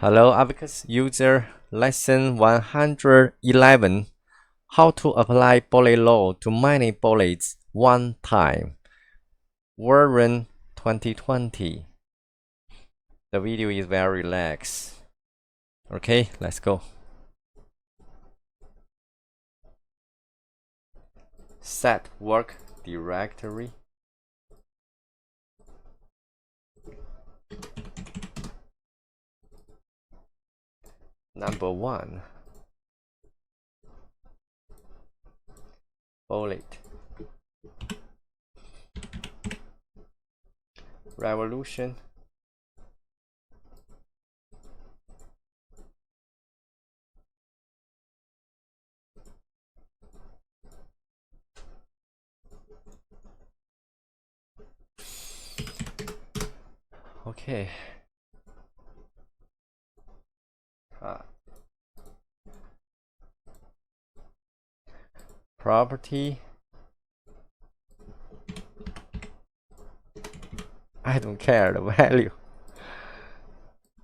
Hello, Abaqus user. Lesson 111. How to apply bullet load to many bullets one time. Version 2020. The video is very relaxed. Okay, let's go. Set work directory. Number 1. Bullet. Revolution. Okay. Property. I don't care the value.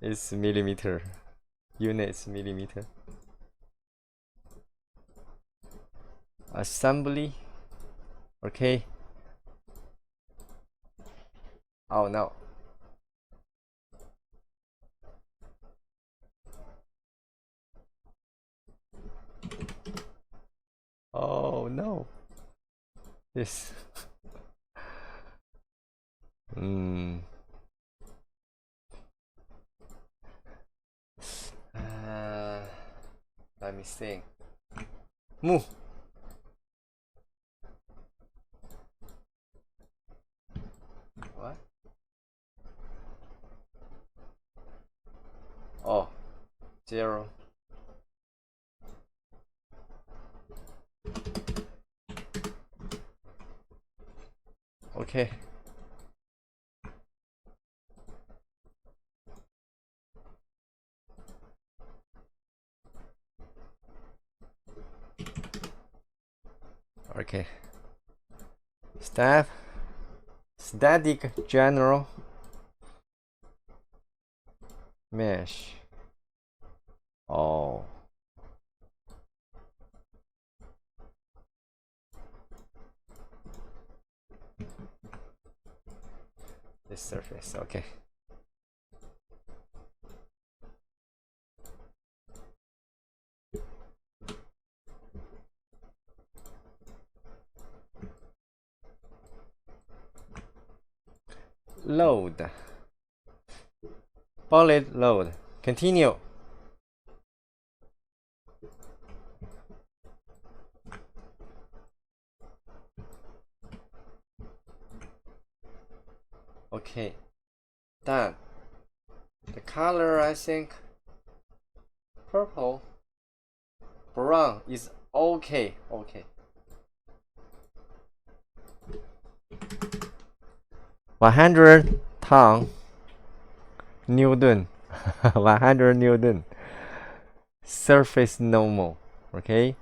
It's millimeter. Units millimeter. Assembly. Okay. Oh no. Oh no. This. Let me think. Move. What? Oh, 0. Okay. Okay. Static general mesh. Oh. This surface, okay. Load. Bullet load. Continue. Okay. Done. The color, I think purple, brown is okay. 100 ton Newton. 100 Newton. Surface normal. Okay.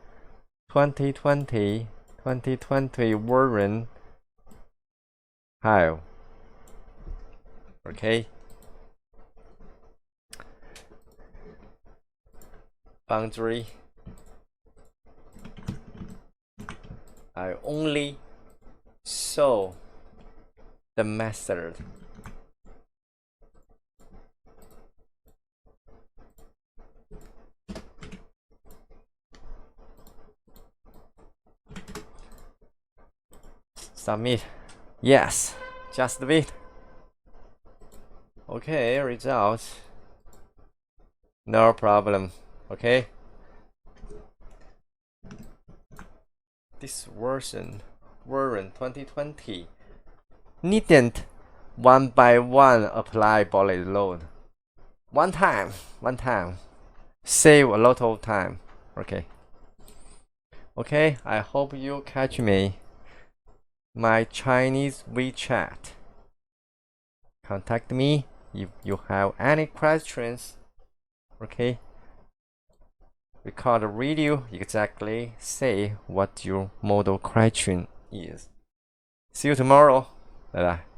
2020 version high. Okay. Boundary. I only show the method. Submit. Yes, just wait. Okay, results. No problem. Okay. This version 2020 needn't one by one apply bullet load. One time. Save a lot of time. Okay, I hope you catch me. My Chinese WeChat. Contact me if you have any questions. Okay. Record a video, exactly say what your model question is. See you tomorrow. Bye bye.